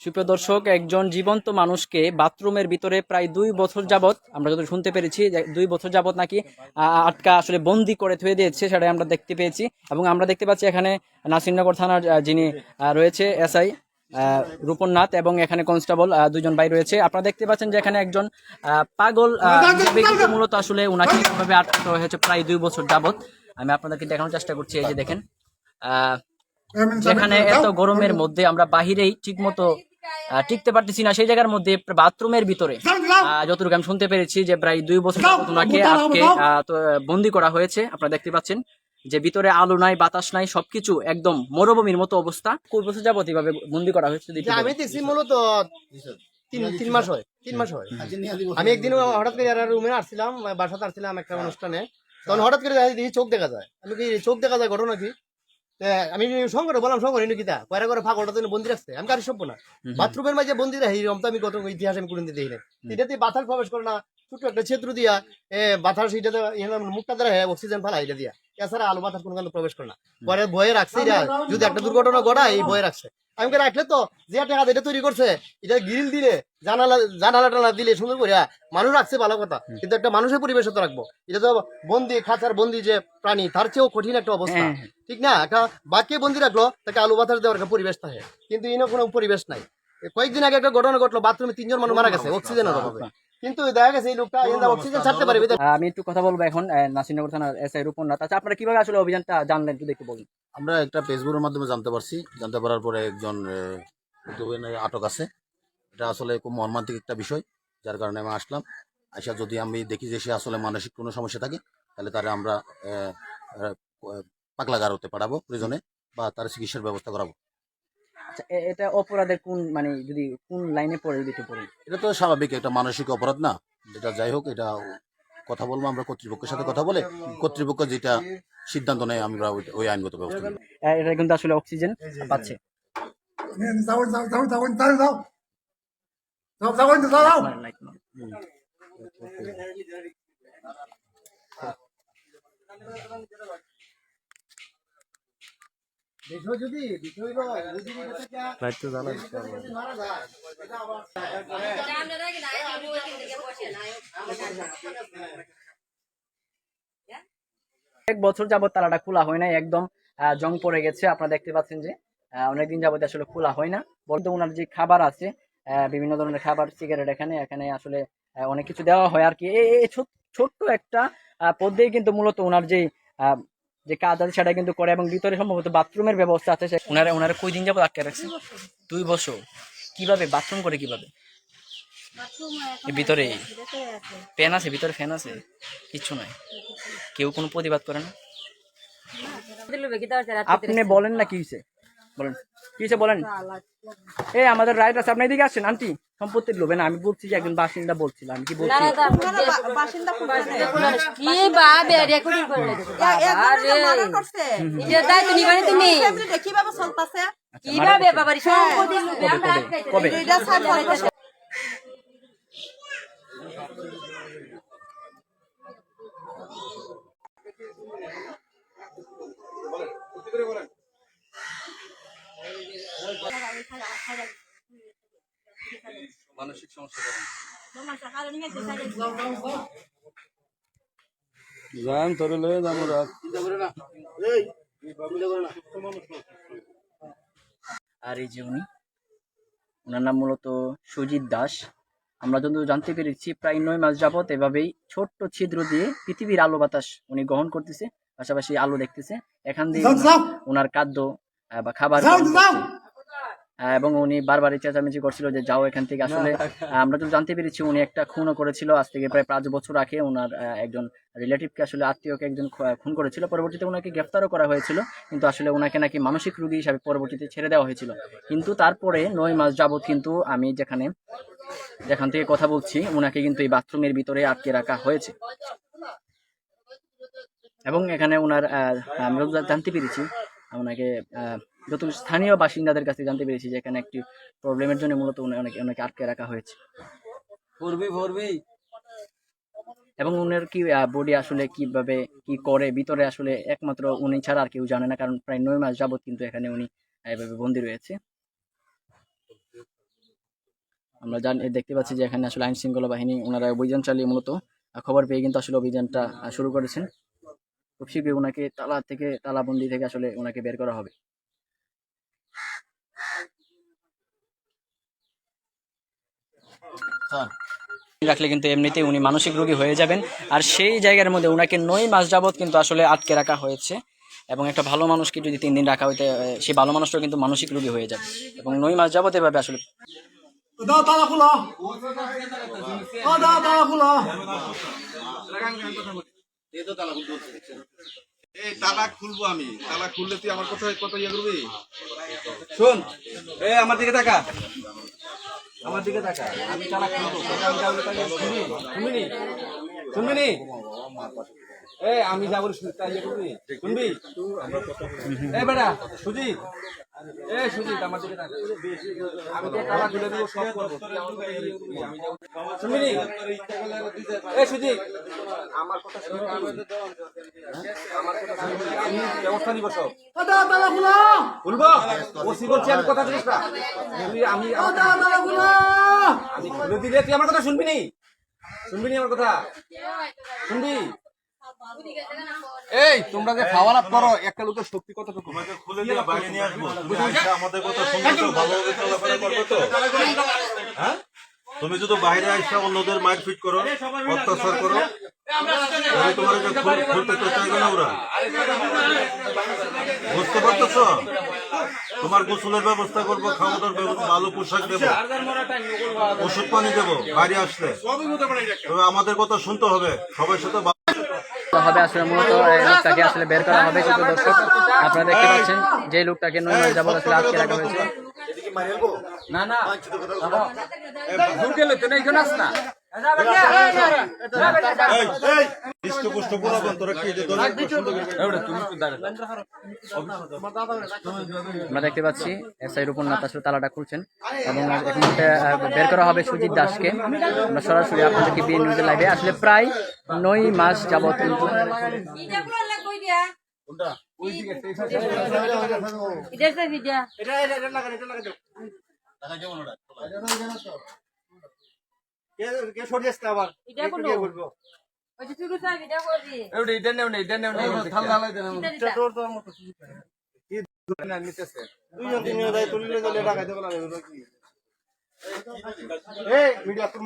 সুপ্রিয় দর্শক, একজন জীবন্ত মানুষকে বাথরুমের ভিতরে প্রায় 2 বছর যাবত আমরা যত শুনতে পেরেছি যে 2 বছর যাবত নাকি আটকা আসলে বন্দি করে থুয়ে দিয়েছে, সেটাই আমরা দেখতে পেয়েছি। এবং আমরা দেখতে পাচ্ছি এখানে নাসিরনগর থানার যিনি রয়েছে এসআই রূপন নাথ এবং এখানে কনস্টেবল দুজন ভাই রয়েছে। আপনারা দেখতে পাচ্ছেন যে এখানে একজন পাগল ব্যক্তি মূলত আসলে উনাকে কিভাবে আটকাতে হয়েছে প্রায় 2 বছর যাবত আমি আপনাদেরকে দেখানোর চেষ্টা করছি। এই যে দেখেন, যেখানে এত গরমের মধ্যে আমরা বাহিরেই ঠিক মতো টিকতে পারতেছি না, সেই জায়গার মধ্যে বাথরুমের ভিতরে যতটুকু আমি শুনতে পেরেছি যে প্রায় 2 বছর ওনাকে আটকে বন্দি করা হয়েছে। আপনারা দেখতে পাচ্ছেন যে ভিতরে আলো নাই, বাতাস নাই, সবকিছু একদম মরুভূমির মতো অবস্থা। কত বছর যাবত এইভাবে বন্দি করা হয়েছে? আমি দেখছি মূলত 3 মাস হয়। 3 মাস হয়। আমি একদিন হঠাৎ করে রুমে আসছিলাম, বাসাতে আসছিলাম একটা অনুষ্ঠানে, তখন হঠাৎ করে দেখি চোখ দেখা যায়। আমি কি চোখ দেখা যায়, ঘটনা কি? আমি শঙ্করে বললাম, শঙ্কর ইনু কিতা কয়রা করে ফাঁকটা তো বন্দি রাখছে, আমি কারি সভ্য না। বাথরুমের মাঝে বন্দি রাখি, এরকম তো আমি কত ইতিহাস আমি কোনদিন দেখি না। এটাতে বাতাস প্রবেশ করে না, ছোট্ট একটা ছেত্র দিয়া বাতাস, এটাতে মুখটা দ্বারা অক্সিজেন ফেলা, এটা দিয়া, এছাড়া আলো বাতাস কোনো কারণে প্রবেশ করে না। পরে ভয়ে রাখছে, এটা যদি একটা দুর্ঘটনা ঘটায় এই ভয়ে রাখছে। আমি রাখলে তো যে টাকা এটা তৈরি করছে, এটা গ্রিল দিলে জানালা টানা দিলে সুন্দর করে মানুষ রাখছে, ভালো কথা, কিন্তু একটা মানুষের পরিবেশে তো রাখবো। এটা তো বন্দি, খাঁচার বন্দি যে প্রাণী, তার চেয়েও কঠিন একটা অবস্থা, ঠিক না? একটা বাঘকে বন্দি রাখলো, তাকে আলু বাতাস দেওয়ার একটা পরিবেশ থাকে, কিন্তু এনে কোনো পরিবেশ নাই। কয়েকদিন আগে একটা ঘটনা ঘটলো, বাথরুমে 3 জন মানুষ মারা গেছে অক্সিজেনের অভাবে, কিন্তু দেখা গেছে এই লোকটা অক্সিজেন ছাড়তে পারে। আমি একটু কথা বলবো এখন নাসিরনগর থানার এসআই রূপন নাথ। আচ্ছা, আপনারা কিভাবে আসলে অভিযানটা জানলেন একটু দেখতে বলুন। আমরা একটা ফেসবুকের মাধ্যমে জানতে পারার পরে একজন আটক আছে। এটা আসলে খুব মর্মান্তিক একটা বিষয়, যার কারণে আমি আসলাম। আইসা যদি আমি দেখি যে সে আসলে মানসিক কোনো সমস্যা থাকে, তাহলে তারা আমরা পাগলাগারোতে পাঠাবো প্রয়োজনে, বা তার চিকিৎসার ব্যবস্থা করাবো। আচ্ছা, এটা অপরাধের কোন, মানে যদি কোন লাইনে পড়ে যদি একটু পড়ে? এটা তো স্বাভাবিক একটা মানসিক অপরাধ না, যেটা যাই হোক, এটা কথা বলবো আমরা কর্তৃপক্ষের সাথে কথা বলে, কর্তৃপক্ষ যেটা সিদ্ধান্ত নেয় আমরা ওই আইনগত ব্যবস্থা নেব। এটা কিন্তু আসলে অক্সিজেন পাচ্ছে। এক বছর যাবত তালাটা খোলা হয় না, একদম জং পড়ে গেছে। আপনারা দেখতে পাচ্ছেন যে অনেকদিন যাবত আসলে খোলা হয় না। বলতে ওনার যে খাবার আছে, বিভিন্ন ধরনের খাবার, সিগারেট, এখানে এখানে আসলে অনেক কিছু দেওয়া হয় আর কি। এই ছোট্ট একটা পদ্ধতি কিন্তু মূলত ওনার যে কাজ আছে সেটা কিন্তু করে, এবং ভিতরে সম্ভবত বাথরুমের ব্যবস্থা আছে। ওনারা কয়দিন যাবত আটকে রাখছে? 2 বছর। কিভাবে বাথরুম করে? কিভাবে ভিতরে ফ্যান আছে? ভিতরে ফ্যান আছে? কিচ্ছু নাই, কেউ কোনো প্রতিবাদ করে না? আপনি বলেন না কি হয়েছে, বলেন কি হয়েছে বলেন। এই আমাদের রাইট আছে, আপনি এদিকে আসেন। আন্টি, সম্পত্তির লোভে না, আমি বলছি যে একজন বাসিন্দা বলছিলাম, আমি কি বলছি? কবে? মানসিক সমস্যা যান তোরে লয়ে যাবো রাত। আর এই যে ওনার নাম মূলত সুজিত দাস। আমরা যতদূর জানতে পেরেছি প্রায় 9 মাস যাবত এভাবেই ছোট্ট ছিদ্র দিয়ে পৃথিবীর আলো বাতাস উনি গ্রহণ করতেছে, পাশাপাশি আলো দেখতেছে। এখান দিয়ে ওনার খাদ্য বা খাবার, এবং উনি বারবার চেঁচামেচি করছিল যে যাও এখান থেকে। আসলে আমরা তো জানতে পেরেছি উনি একটা খুনও করেছিল, আজ থেকে প্রায় 5 বছর আগে ওনার একজন রিলেটিভকে, আসলে আত্মীয়কে একজন খুন করেছিল। পরবর্তীতে ওনাকে গ্রেফতারও করা হয়েছিল, কিন্তু আসলে ওনাকে নাকি মানসিক রোগী হিসাবে পরবর্তীতে ছেড়ে দেওয়া হয়েছিল। কিন্তু তারপরে 9 মাস যাবত কিন্তু আমি যেখান থেকে কথা বলছি, ওনাকে কিন্তু এই বাথরুমের ভিতরে আটকে রাখা হয়েছে। এবং এখানে ওনার আমরা জানতে পেরেছি, ওনাকে যত স্থানীয় বাসিন্দাদের কাছে জানতে পেরেছি যে এখানে একটি প্রবলেমের জন্য মূলত ওনাকে আটকে রাখা হয়েছে। এবং উনার কি বডি আসলে কিভাবে কি করে ভিতরে, আসলে একমাত্র উনি ছাড়া আর কেউ জানে না, কারণ প্রায় 9 মাস যাবত কিন্তু এখানে উনি এভাবে বন্দী রয়েছে। আমরা দেখতে পাচ্ছি যে এখানে আসলে আইন শৃঙ্খলা বাহিনী ওনারা অভিযান চালিয়ে মূলত খবর পেয়ে কিন্তু আসলে অভিযানটা শুরু করেছেন। খুব শীঘ্রই ওনাকে তালাবন্দি থেকে আসলে ওনাকে বের করা হবে। রাখলে কিন্তু এমনিতেই উনি মানসিক রোগী হয়ে যাবেন, আর সেই জায়গার মধ্যে ওনাকে 9 মাস যাবত কিন্তু আসলে আটকে রাখা হয়েছে। এবং একটা ভালো মানুষকে যদি 3 দিন রাখা হইতে, সেই ভালো মানুষটাও কিন্তু মানসিক রোগী হয়ে যাবে। এবং 9 মাস যাবত এভাবে আসলে এই তালা খুলবো আমি, তালা খুললে তুই আমার কথা কত ইয়ে করবি? শোন, এ আমার দিকে তাকা, আমার দিকে তাকা। আমি তালা খুলবো, শুনবি শুনবি নি? আমি যাবো, ইয়ে করবি, শুনবি? বেটা সুজিত, সুজিত আমার দিকে তাকা। আমি তো তালা খুলে দিব, সব করবো, শুনবি নি? সুজিত, আমার কথা শুনবি? আমার কথা শুনবি? আমি ব্যবস্থা নিব সব। খুলবো, ওসি বলছি, আমি কথা দিস না। আমি খুলে দিলে তুই আমার কথা শুনবি নি? শুনবি নি আমার কথা? শুনবি? এই তোমরা যে খাওয়া লাভ করো, একটা লোকের শক্তি কতটুকু? খুলে দিয়ে বাইরে নিয়ে আসবো, তুমি আমাদের কথা শুনবে তো, ভালোভাবে চলাফেরা করবে তো। হ্যাঁ, তুমি যদি বাইরে আসা অন্যদের মাইর ফিট করো, অত্যাচার করো, তাহলে তোমার খুলতে তো চাইবে না ওরা। বুঝতে পারতেছ? তোমার গোসলের ব্যবস্থা করবো, খাওয়া দাওয়ার ব্যবস্থা, ভালো পোশাক দেবো, ওষুধ পানি দেবো বাইরে আসলে। তবে আমাদের কথা শুনতে হবে, সবার সাথে হবে। আসলে মূলত এই লোকটাকে আসলে বের করা হবে। কিন্তু দর্শক, আপনারা দেখতে পাচ্ছেন যে লোকটাকে 9 মাস যাবত আসলে আটকে রাখা হয়েছে। না না দূর গেলে তো নেই জনাস না। আমরা দেখতে পাচ্ছি এসআই রূপনাথ আসলে তালাটা খুলছেন এবং এখন বের করা হবে সুজিত দাসকে। আমরা সরাসরি আপনাদেরকে বিএন নিউজের লাইভে আসলে প্রায় 9 মাস যাবত কিন্তু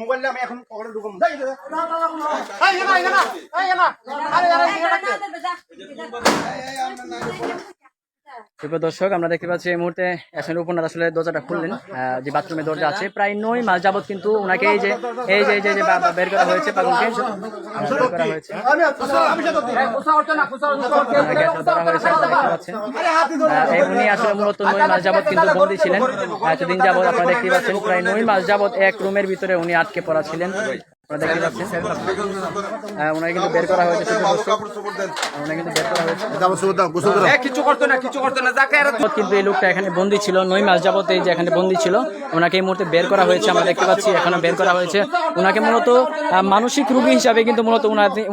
মোবাইল আমি এখন পকেটে ঢুকাবো। দর্শক, আমরা দেখতে পাচ্ছি এই মুহূর্তে এসএন রূপনাথ আসলে দরজাটা খুললেন, যে বাথরুমের দরজা আছে। প্রায় 9 মাস যাবত কিন্তু ওনাকে এই যে বের করা হয়েছে, পাগলকে বের করা হয়েছে, উনি আসলে মূলত 9 মাস যাবত কিন্তু বন্দী ছিলেন। এতদিন যাবত আপনারা দেখতে পাচ্ছেন প্রায় 9 মাস যাবত এক রুমের ভিতরে উনি আটকে পড়া ছিলেন। আপনারা দেখতে পাচ্ছেন ওনাকে কিন্তু বের করা হয়েছে, ওনাকে কিন্তু বের করা হয়েছে। কিন্তু এই লোকটা এখানে বন্দী ছিল 9 মাস যাবত, এই যে এখানে বন্দী ছিল, ওনাকে এই মুহূর্তে বের করা হয়েছে। আমরা দেখতে পাচ্ছি এখানে বের করা হয়েছে। ওনাকে মূলত মানসিক রোগী হিসাবে কিন্তু মূলত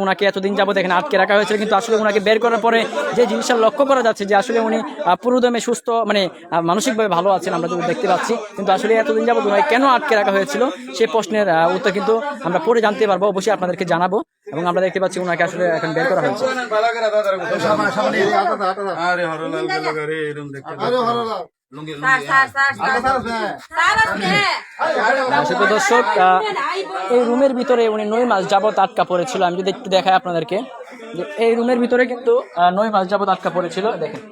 ওনাকে এতদিন যাবত এখানে আটকে রাখা হয়েছিল। কিন্তু আসলে ওনাকে বের করার পরে যে জিনিসটা লক্ষ্য করা যাচ্ছে যে আসলে উনি পুরোদমে সুস্থ, মানে মানসিকভাবে ভালো আছেন, আমরা দেখতে পাচ্ছি। কিন্তু আসলে এতদিন যাবত ওনাকে কেন আটকে রাখা হয়েছিল সেই প্রশ্নের উত্তর কিন্তু আমরা পরে জানতে পারবো, অবশ্যই আপনাদেরকে জানাবো। এবং আমরা দেখতে পাচ্ছি ওনাকে আসলে এখন বের করা হয়েছে। দর্শক, এই রুমের ভিতরে উনি 9 মাস যাবত আটকা পড়েছিল। আমি যদি একটু দেখাই আপনাদেরকে, এই রুমের ভিতরে কিন্তু 9 মাস যাবত আটকা পড়েছিল। দেখেন,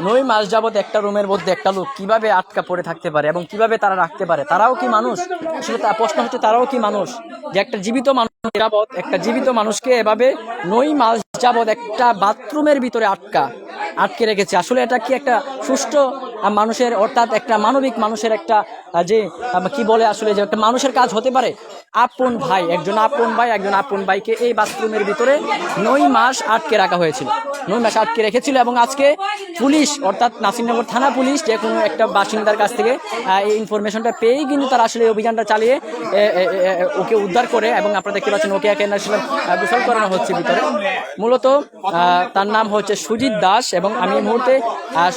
9 মাস যাবত একটা রুমের মধ্যে একটা লোক কিভাবে আটকা পড়ে থাকতে পারে এবং কিভাবে তারা রাখতে পারে? তারাও কি মানুষ? আসলে প্রশ্ন হচ্ছে, তারাও কি মানুষ? যে একটা জীবিত মানুষ যাবত, একটা জীবিত মানুষকে এভাবে 9 মাস যাবত একটা বাথরুমের ভিতরে আটকে রেখেছে। আসলে এটা কি একটা সুষ্ঠু মানুষের, অর্থাৎ একটা মানবিক মানুষের একটা যে কি বলে আসলে যে একটা মানুষের কাজ হতে পারে? আপন ভাই, একজন আপন ভাইকে এই বাথরুমের ভিতরে 9 মাস আটকে রাখা হয়েছিল, 9 মাস আটকে রেখেছিল। এবং আজকে পুলিশ অর্থাৎ নাসিরনগর থানা পুলিশ যে কোনো একটা বাসিন্দার কাছ থেকে এই ইনফরমেশনটা পেয়েই কিন্তু তারা আসলে এই অভিযানটা চালিয়ে ওকে উদ্ধার করে, এবং আপনারা দেখতে পাচ্ছেন ওকে একে আসলে গোসল করানো হচ্ছে ভিতরে। মূলত তার নাম হচ্ছে সুজিত দাস, এবং আমি এই মুহূর্তে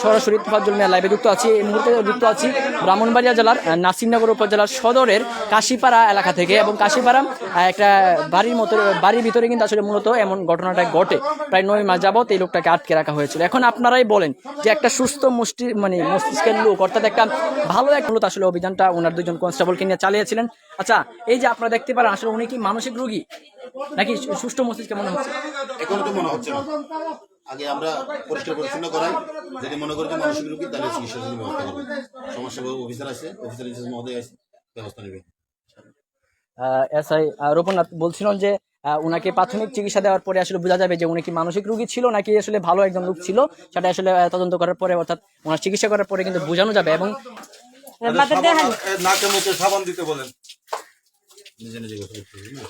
সরাসরি তোফাজ্জল মিয়া লাইভে যুক্ত আছি। এই মুহূর্তে যুক্ত আছি ব্রাহ্মণবাড়িয়া জেলার নাসিরনগর উপজেলার সদরের কাশিপাড়া এলাকা থেকে। এবং কাশিপাড়া একটা বাড়ির ভিতরে কিন্তু আসলে মূলত এমন ঘটনাটা ঘটে। প্রায় 9 মাস যাবত এই লোকটাকে আটকে রাখা হয়েছিল। এখন আপনারাই বলেন যে একটা সুস্থ মস্তিষ্কের লোক, অর্থাৎ একটা ভালো এক লোক আসলে অভিযানটা ওনার 2জন কনস্টেবলকে নিয়ে চালিয়েছিলেন। আচ্ছা, এই যে আপনারা দেখতে পারেন আসলে উনি কি মানসিক রোগী নাকি সুস্থ মস্তিষ্কে মনে হচ্ছে? এখন তো মনে হচ্ছে না। আগে আমরা পরিষ্কার পরিচ্ছন্ন করাই, যদি মনে করি যে মানসিক রোগী তাহলে চিকিৎসার জন্য ব্যবস্থা করবো। সমস্যা অফিসার আছে, অফিসার মহোদয় আছে, ব্যবস্থা নেবে। এসআই রূপনাথ বলছিলেন যে উনাকে প্রাথমিক চিকিৎসা দেওয়ার পরে আসলে বোঝা যাবে যে উনি কি মানসিক রোগী ছিল নাকি আসলে ভালো একজন লোক ছিল, সেটা আসলে তদন্ত করার পরে অর্থাৎ ওনার চিকিৎসা করার পরে কিন্তু বোঝানো যাবে। এবং নাকে মুখে সাবান দিতে বলেন। নিজে নিজে গোসল করতে হবে না?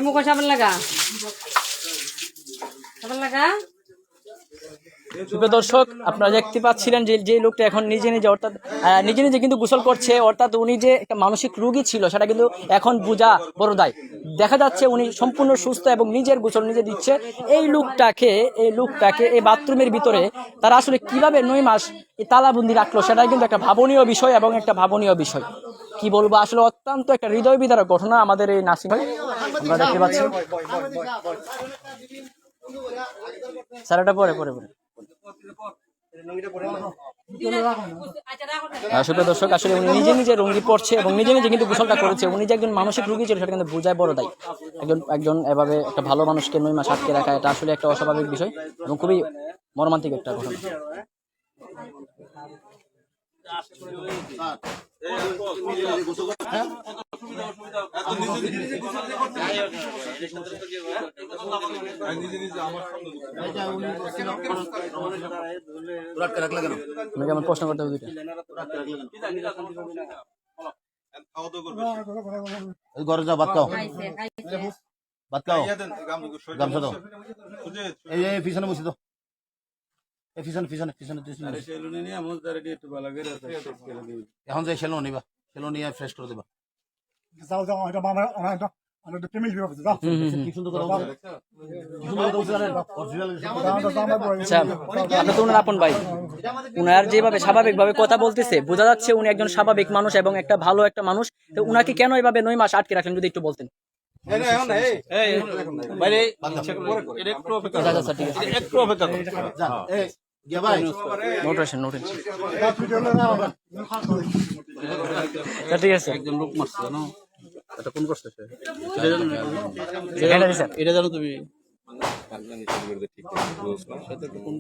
মুখ সাবান লাগা সুপ্রিয় দর্শক, আপনারা দেখতে পাচ্ছিলেন যে লোকটা এখন নিজে নিজে অর্থাৎ নিজে নিজে কিন্তু গোসল করছে, অর্থাৎ উনি যে একটা মানসিক রোগী ছিল সেটা কিন্তু এখন বোঝা বড় দায়। দেখা যাচ্ছে উনি সম্পূর্ণ সুস্থ এবং নিজের গোসল নিজে দিচ্ছে। এই লোকটাকে এই বাথরুমের ভিতরে তারা আসলে কিভাবে 9 মাস এই তালাবন্দি রাখলো, সেটাই কিন্তু একটা ভাবনীয় বিষয় এবং একটা ভাবনীয় বিষয়। কি বলবো, আসলে অত্যন্ত একটা হৃদয় বিদারক ঘটনা আমাদের এই নাসিম ভাই আমরা দেখতে পাচ্ছি। স্যার এটা পরে সুপ্রিয় দর্শক, আসলে উনি নিজে নিজে রঙ্গি পড়ছে এবং নিজে নিজে কিন্তু গোসলটা করেছে। উনি যে একজন মানসিক রোগী ছিল সেটা কিন্তু বোঝায় বড় দায়। একজন এভাবে একটা ভালো মানুষকে 9 মাস আটকে রাখা, এটা আসলে একটা অস্বাভাবিক বিষয় এবং খুবই মর্মান্তিক একটা ঘটনা। আমার প্রশ্ন করতে হবে দুইটা। ঘরে যাও, ভাত খাও, গামছা দাও। এই পিছনে বসে দাও, এই পিছনে এখন যে সেলো নিবা, সেলো নিয়ে ফ্রেশ করে দিবা। আপনি তো ওনার আপন ভাই, উনার যেভাবে স্বাভাবিকভাবে কথা বলতেছে বোঝা যাচ্ছে উনি একজন স্বাভাবিক মানুষ এবং একটা ভালো একটা মানুষ। তো উনাকে কেন এভাবে 9 মাস আটকে রাখলেন যদি একটু বলতেন। ঠিক আছে, একজন লোক মারছে জানো, এটা কোন করছে সে? এটা জানো তুমি? কোন